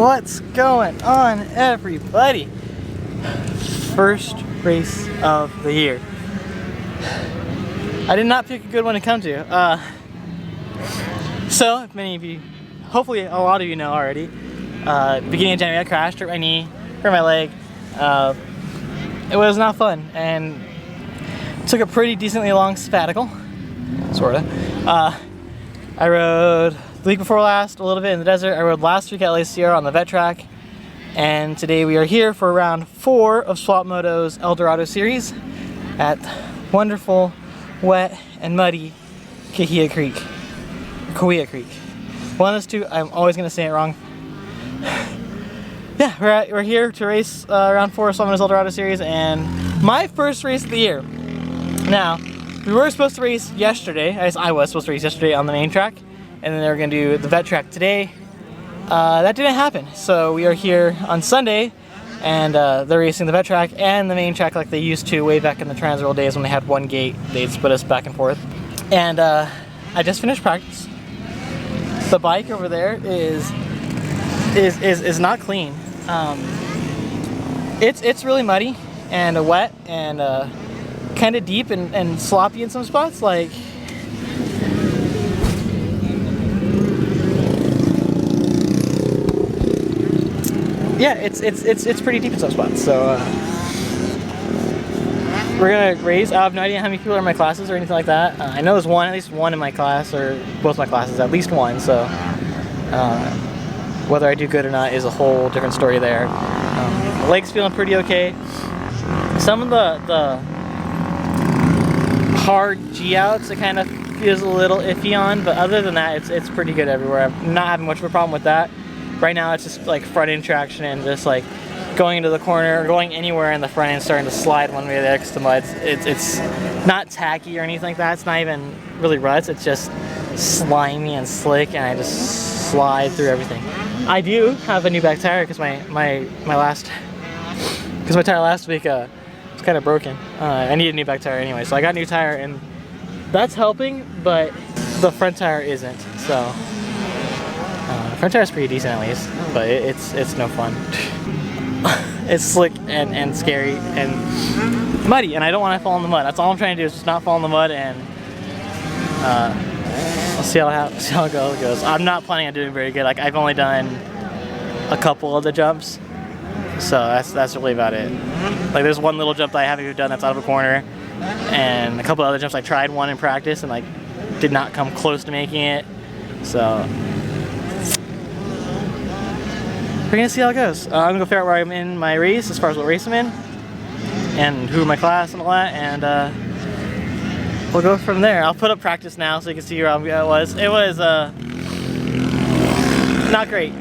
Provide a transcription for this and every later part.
What's going on, everybody? First race of the year. I did not pick a good one to come to. So, if many of you, hopefully a lot of you know already, beginning of January I crashed, hurt my knee, hurt my leg. It was not fun, and took a pretty decently long sabbatical, sorta. I rode the week before last a little bit in the desert. I rode last week at La Sierra on the vet track, and today we are here for round 4 of Swap Moto's El Dorado series at wonderful, wet, and muddy Cahuilla Creek. One of those two, I'm always going to say it wrong. Yeah, we're here to race round 4 of Swap Moto's El Dorado series, and my first race of the year. Now, we were supposed to race yesterday, I was supposed to race yesterday on the main track, and then they were going to do the vet track today. That didn't happen, so we are here on Sunday, and they're racing the vet track and the main track like they used to way back in the Transworld days when they had one gate. They'd split us back and forth. And I just finished practice. The bike over there is not clean. It's really muddy and wet and kind of deep and sloppy in some spots. Like, yeah, it's pretty deep in some spots. So we're gonna race. I have no idea how many people are in my classes or anything like that. I know there's at least one in my class, or both my classes, at least one. So whether I do good or not is a whole different story there. The leg's feeling pretty okay. Some of the hard G outs it kind of feels a little iffy on, but other than that, it's pretty good everywhere. I'm not having much of a problem with that. Right now it's just like front end traction and just like going into the corner or going anywhere in the front end starting to slide one way or the other because the mud. It's not tacky or anything like that. It's not even really ruts. It's just slimy and slick, and I just slide through everything. I do have a new back tire because my tire last week was kind of broken. I need a new back tire anyway, so I got a new tire, and that's helping, but the front tire isn't. So front tire is pretty decent at least, but it's no fun. It's slick and scary and muddy, and I don't want to fall in the mud. That's all I'm trying to do, is just not fall in the mud, and we'll see how it goes. I'm not planning on doing very good. Like, I've only done a couple of the jumps, so that's really about it. Like, there's one little jump that I haven't even done that's out of a corner, and a couple other jumps I tried one in practice and like did not come close to making it. So we're gonna see how it goes. I'm gonna go figure out where I'm in my race as far as what race I'm in and who in my class and all that, and we'll go from there. I'll put up practice now so you can see where I was. It was not great.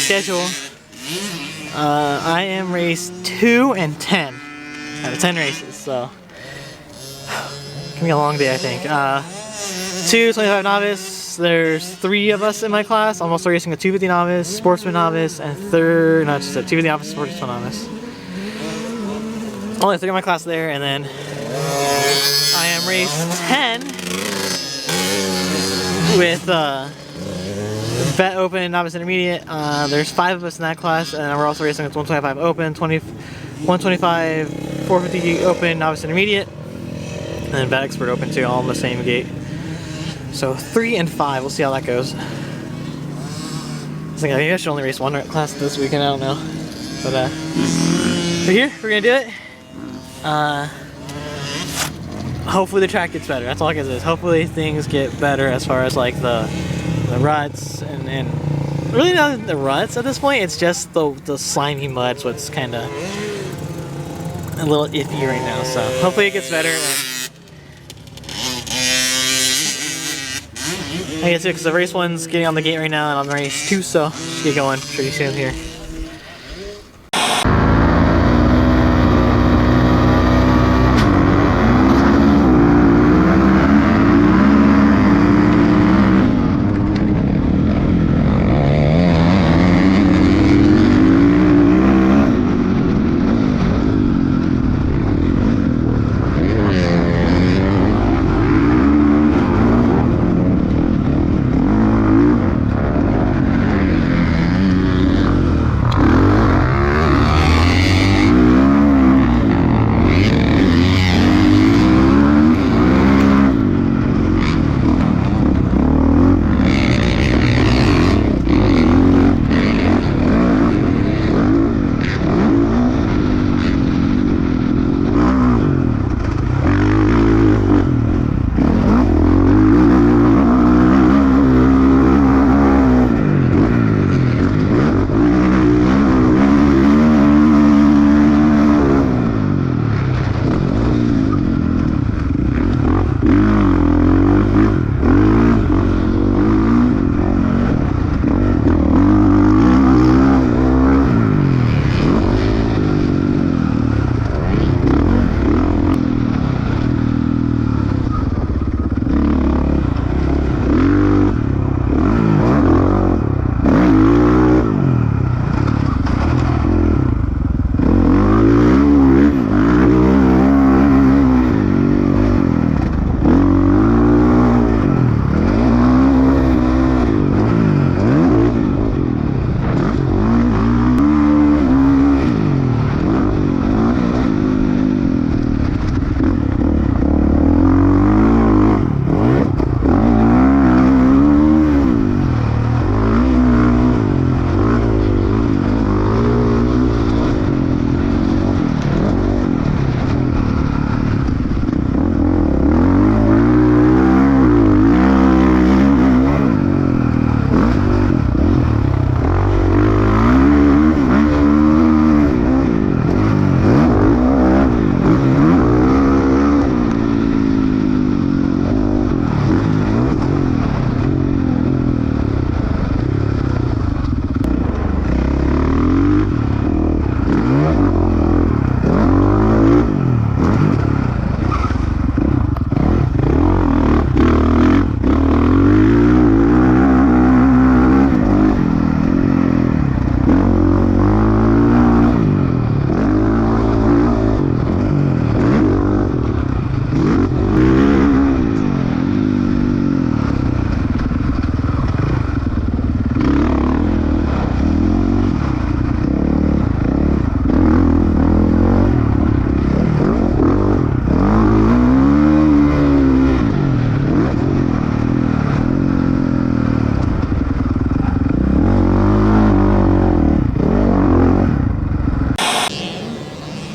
schedule. I am race 2 and 10 out of 10 races, so it's gonna be a long day, I think. 2 25 novice. There's 3 of us in my class. I'm also racing a 250 novice, sportsman novice, and just a 250 novice, sportsman novice. Only 3 in my class there, and then I am race 10 with Vet Open, Novice Intermediate. There's 5 of us in that class, and we're also racing with 125 Open, 125 450 Open, Novice Intermediate, and then Vet Expert Open too, all in the same gate. So 3 and 5, we'll see how that goes. I think I should only race 1 class this weekend, I don't know. But we're here, we're gonna do it. Hopefully the track gets better, that's all I can say. Hopefully things get better as far as like the ruts and really not the ruts at this point, it's just the slimy mud's what's kind of a little iffy right now, so hopefully it gets better. I guess because the race 1's getting on the gate right now and I'm on race 2, so just get going pretty soon here.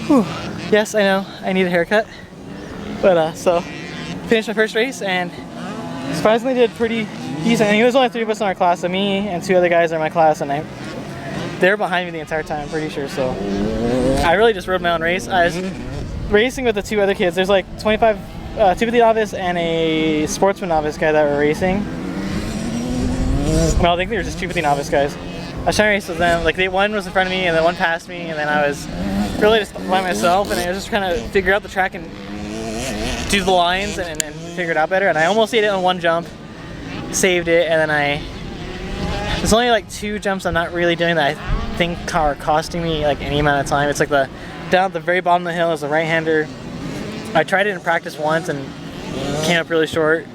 Whew. Yes, I know, I need a haircut. But so, finished my first race and surprisingly did pretty decent. I mean, there's only 3 of us in our class, so me and 2 other guys are in my class, and they're behind me the entire time, I'm pretty sure, so. I really just rode my own race. I was racing with the 2 other kids. There's like 25, 250 novice and a sportsman novice guy that were racing. Well, I think they were just 250 novice guys. I was trying to race with them. Like one was in front of me and then one passed me, and then I was really just by myself, and I was just trying to figure out the track and do the lines and figure it out better. And I almost ate it on one jump, saved it, and then there's only like 2 jumps I'm not really doing that I think are costing me like any amount of time. It's like down at the very bottom of the hill is a right-hander. I tried it in practice once and came up really short.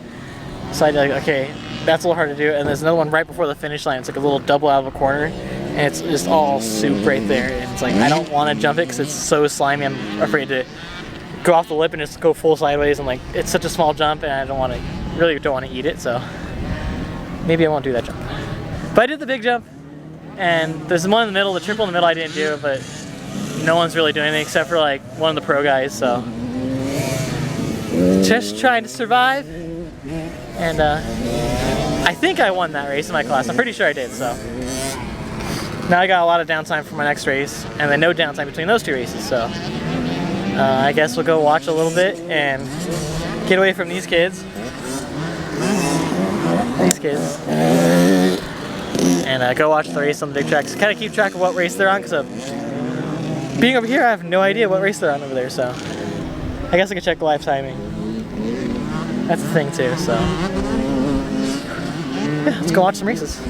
So I like, okay, that's a little hard to do. And there's another one right before the finish line. It's like a little double out of a corner, and it's just all soup right there. And it's like, I don't want to jump it because it's so slimy. I'm afraid to go off the lip and just go full sideways. And like, it's such a small jump, and I really don't want to eat it. So maybe I won't do that jump. But I did the big jump, and there's one in the middle. The triple in the middle I didn't do, but no one's really doing anything except for like one of the pro guys. So just trying to survive. And I think I won that race in my class. I'm pretty sure I did. So now I got a lot of downtime for my next race, and then no downtime between those 2 races. So I guess we'll go watch a little bit and get away from these kids. And go watch the race on the big tracks. Kind of keep track of what race they're on, because being over here, I have no idea what race they're on over there. So I guess I could check live timing. That's the thing too. So yeah, let's go watch some races.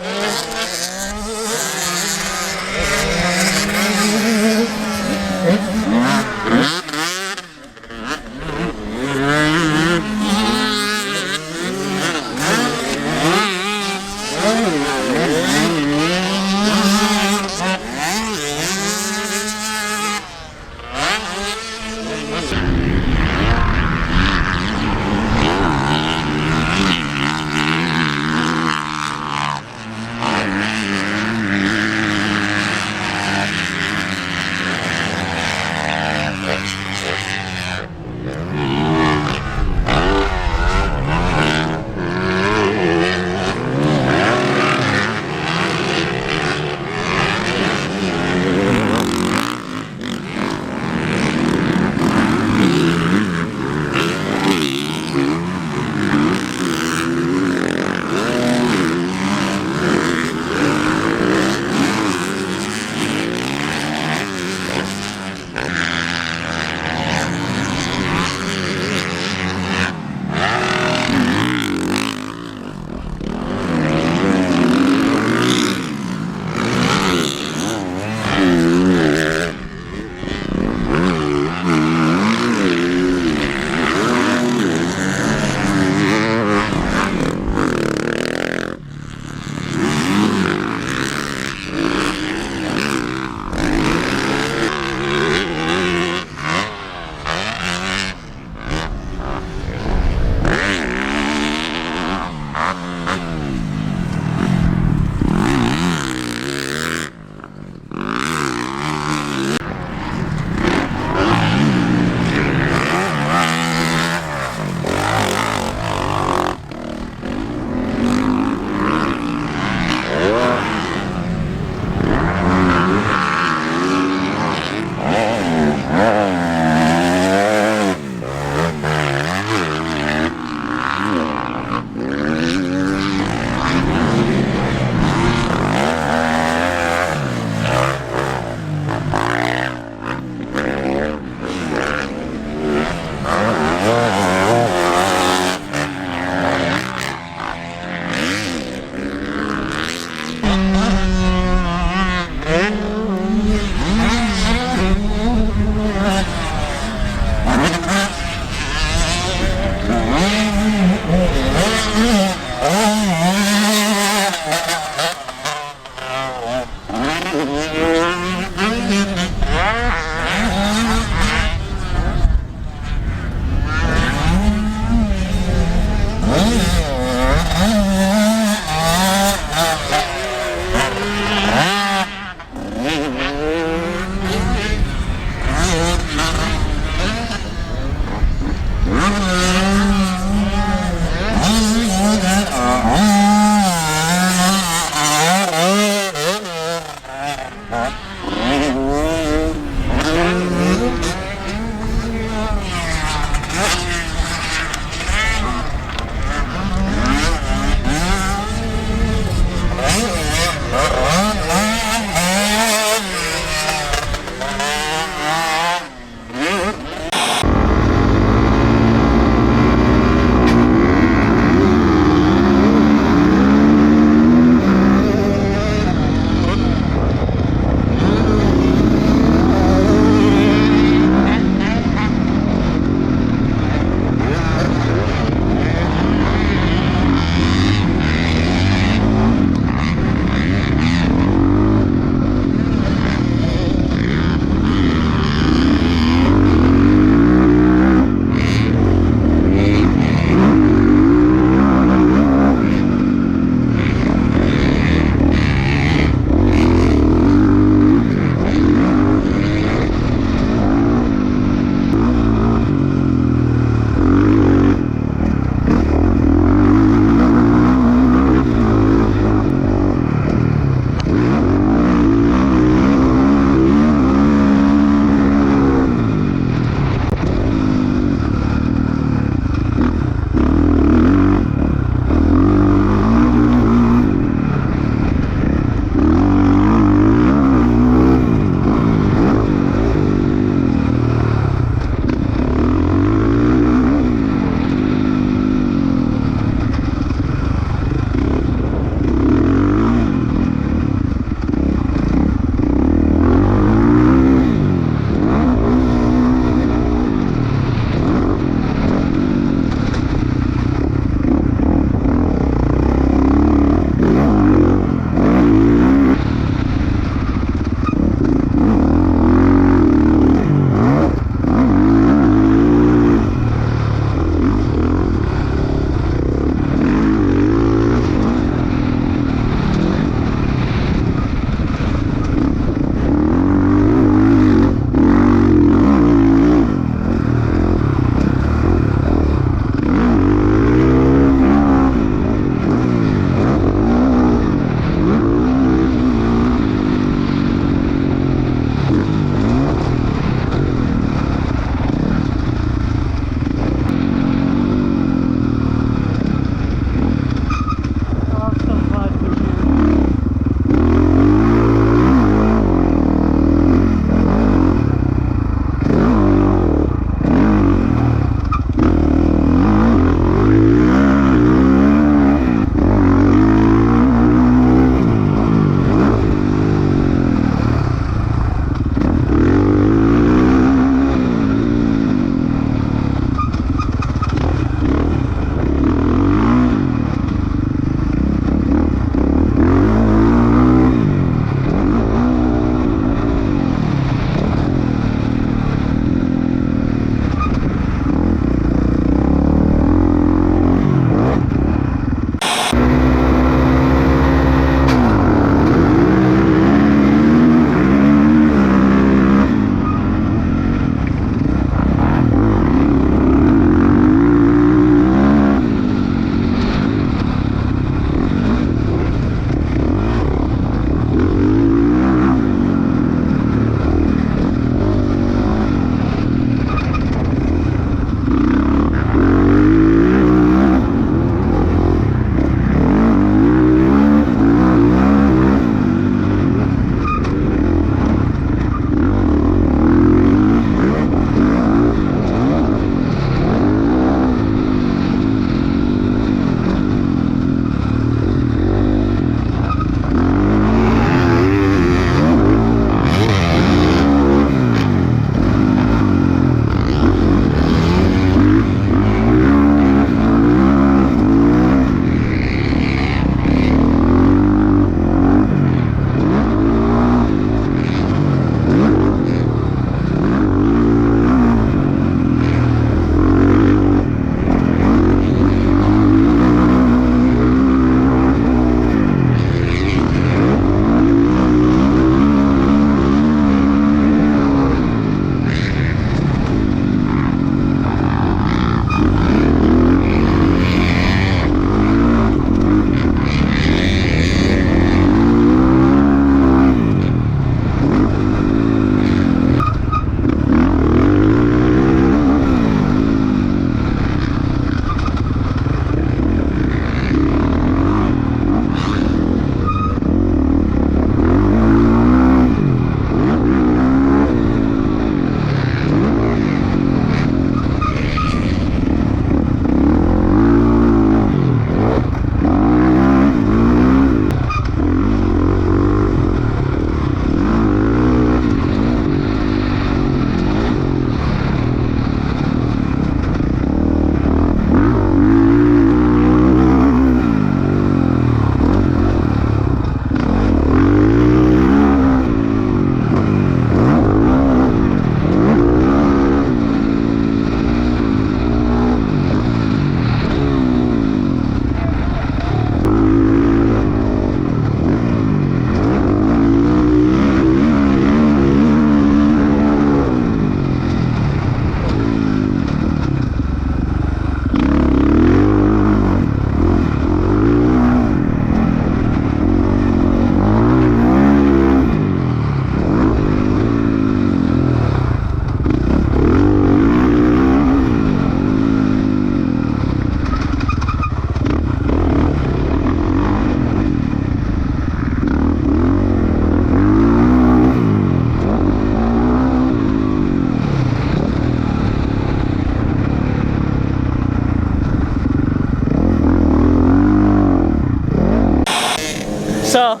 So,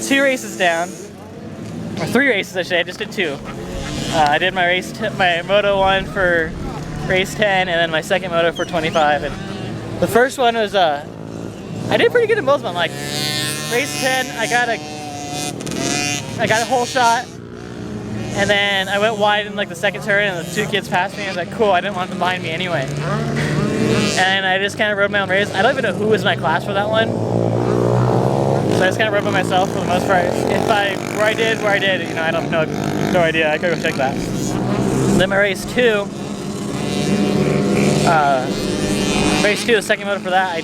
2 races down, or 3 races I should say, I just did 2. I did my my Moto 1 for race 10, and then my second Moto for 25. And the first one was, I did pretty good in both of them. Like, race 10, I got a whole shot, and then I went wide in like the second turn, and the 2 kids passed me. I was like, cool, I didn't want them behind me anyway. And I just kind of rode my own race. I don't even know who was my class for that one. So I just kind of rode by myself for the most part. Where I did, you know, I don't know, no idea. I could go check that. Then my race 2, the second Moto for that,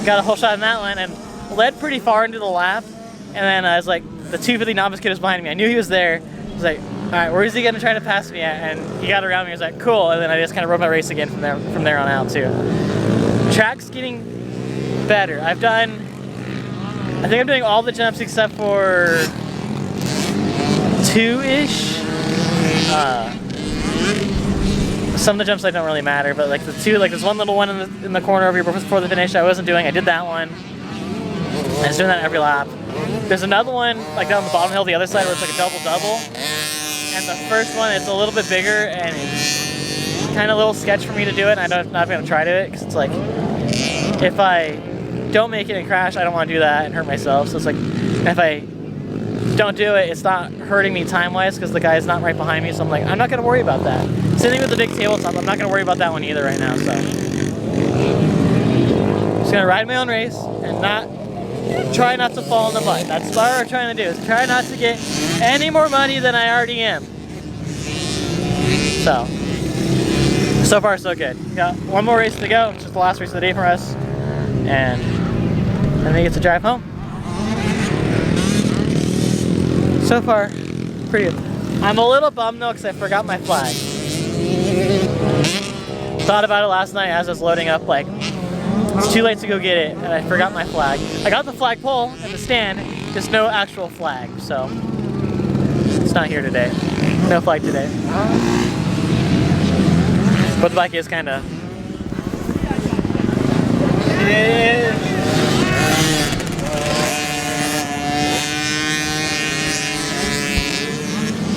got a whole shot in that one and led pretty far into the lap. And then I was like, the 250 novice kid was behind me. I knew he was there. I was like, all right, where is he gonna try to pass me at? And he got around me. I was like, cool. And then I just kind of rode my race again from there on out too. Track's getting better. I think I'm doing all the jumps except for 2-ish. Some of the jumps don't really matter, but like the 2, like there's one little one in the corner over here before the finish I wasn't doing. I did that one. I was doing that every lap. There's another one like down the bottom hill, the other side, where it's like a double-double. And the first one, it's a little bit bigger, and it's kind of a little sketch for me to do it. And I'm not going to try to do it because it's like, if I don't make it and crash, I don't want to do that and hurt myself. So it's like, if I don't do it, it's not hurting me time-wise because the guy's not right behind me. So I'm like, I'm not going to worry about that. Same thing with the big tabletop. I'm not going to worry about that one either right now. So I'm just going to ride my own race and try not to fall in the mud. That's what we're trying to do, is try not to get any more muddy than I already am. So far so good. Got one more race to go, which is the last race of the day for us. And then we get to drive home. So far, pretty good. I'm a little bummed though because I forgot my flag. Thought about it last night as I was loading up, like, it's too late to go get it, and I forgot my flag. I got the flagpole and the stand, just no actual flag, so it's not here today. No flag today. But the bike is kind of...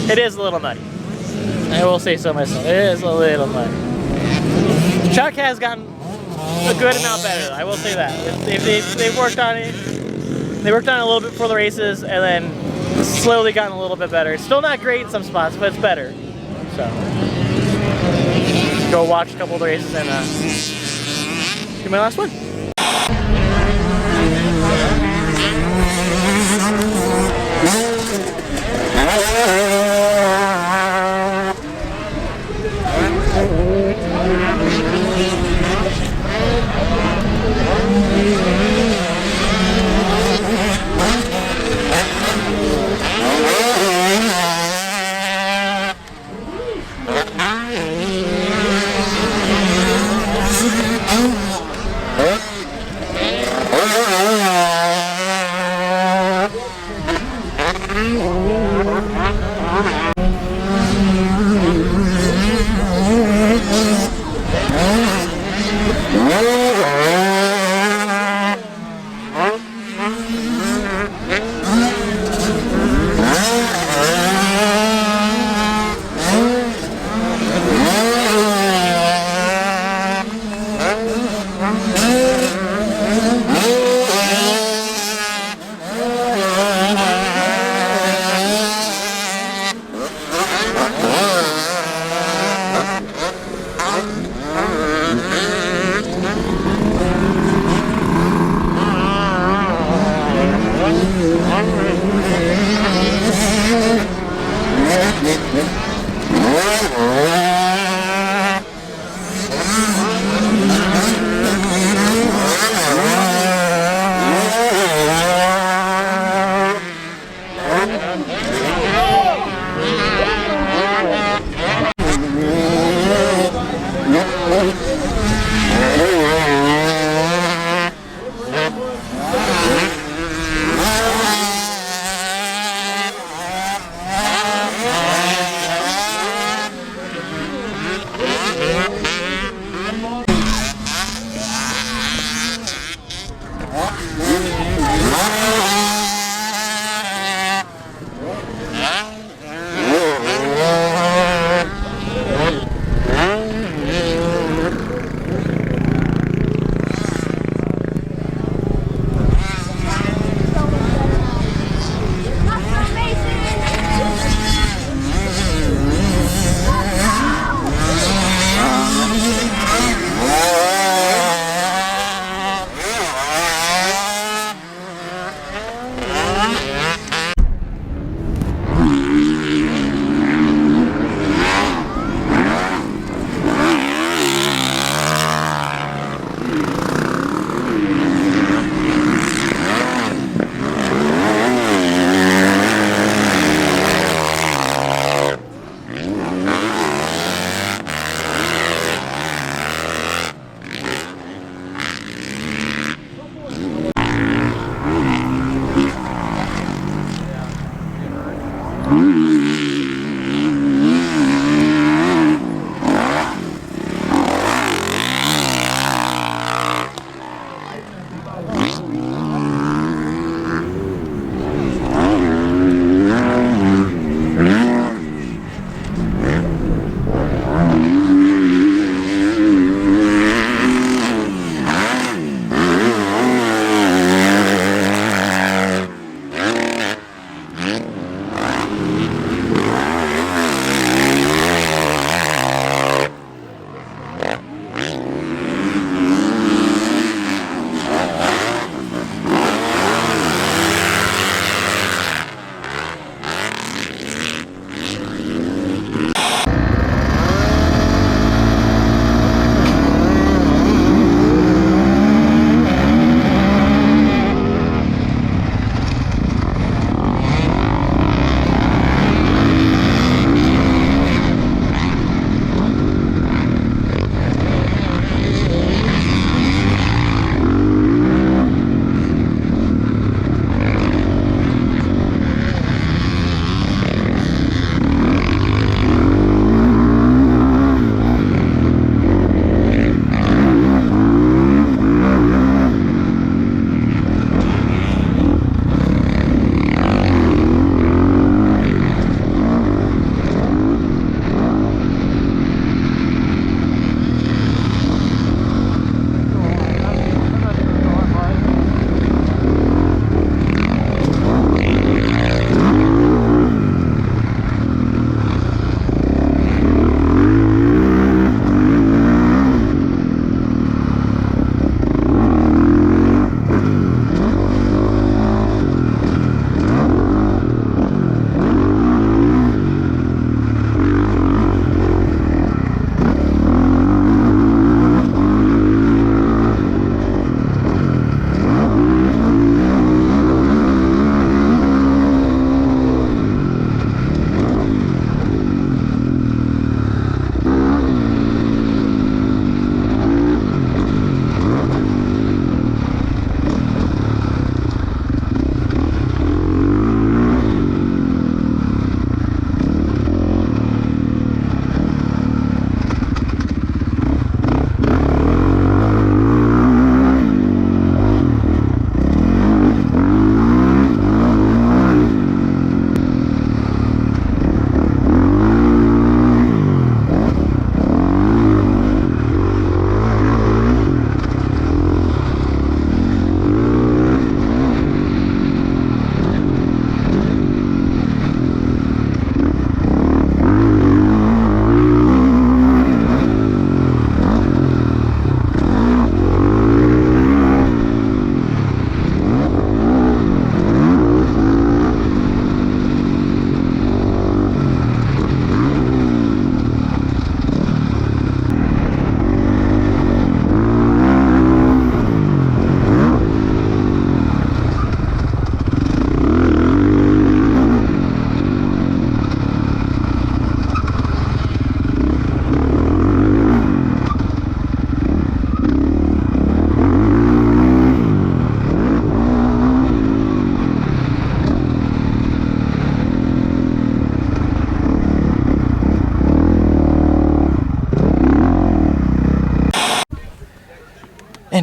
It is a little muddy. I will say so myself. It is a little muddy. The track has gotten a good amount better, I will say that. They've worked on it. They worked on it a little bit before the races, and then slowly gotten a little bit better. It's still not great in some spots, but it's better. So, go watch a couple of the races and do my last one.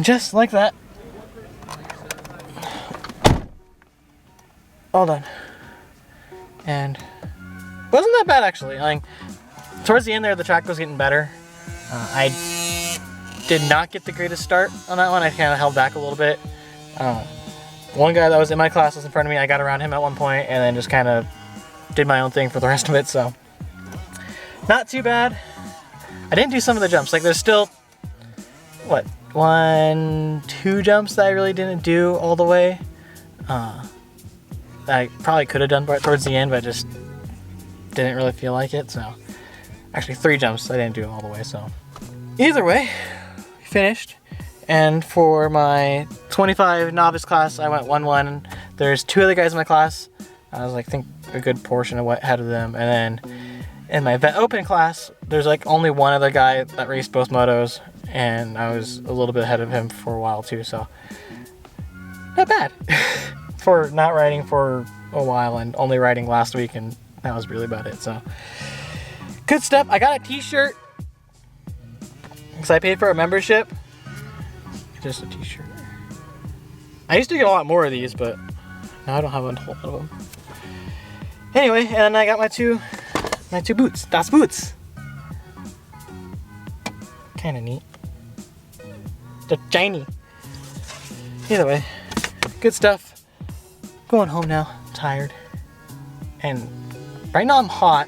And just like that, all done. And it wasn't that bad actually. Like, towards the end there, the track was getting better. I did not get the greatest start on that one. I kind of held back a little bit. One guy that was in my class was in front of me. I got around him at one point and then just kind of did my own thing for the rest of it, so not too bad. I didn't do some of the jumps. Like, there's still, what, 1, 2 jumps that I really didn't do all the way. I probably could have done towards the end, but I just didn't really feel like it, so. Actually, 3 jumps, I didn't do all the way, so. Either way, finished. And for my 25 novice class, I went 1-1. There's 2 other guys in my class. I was like, I think a good portion of what ahead of them. And then in my vet open class, there's like only one other guy that raced both motos, and I was a little bit ahead of him for a while too, so not bad. For not riding for a while and only riding last week, and that was really about it, so. Good stuff. I got a t-shirt because I paid for a membership. Just a t-shirt. I used to get a lot more of these, but now I don't have a whole lot of them. Anyway, and I got my two boots. Das Boots. Kind of neat. They're shiny. Either way, good stuff. Going home now. I'm tired. And right now I'm hot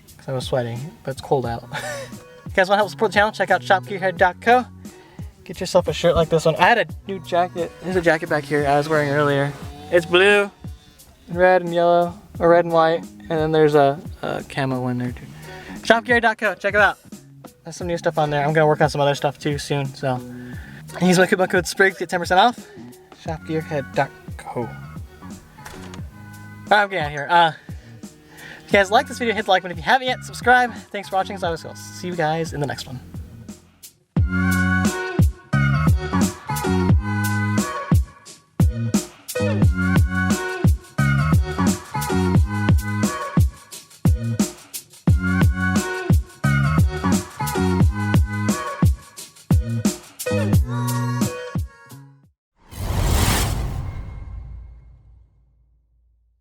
because I was sweating, but it's cold out. If you guys want to help support the channel, check out shopgearhead.co. Get yourself a shirt like this one. I had a new jacket. There's a jacket back here I was wearing earlier. It's blue, and red, and yellow, or red and white. And then there's a camo one there too. Shopgearhead.co. Check it out. There's some new stuff on there. I'm going to work on some other stuff too soon. So use my coupon code SPRIGS, get 10% off. Shopgearhead.co. Alright, I'm getting out of here. If you guys like this video, hit the like button. If you haven't yet, subscribe. Thanks for watching. As always, I'll see you guys in the next one.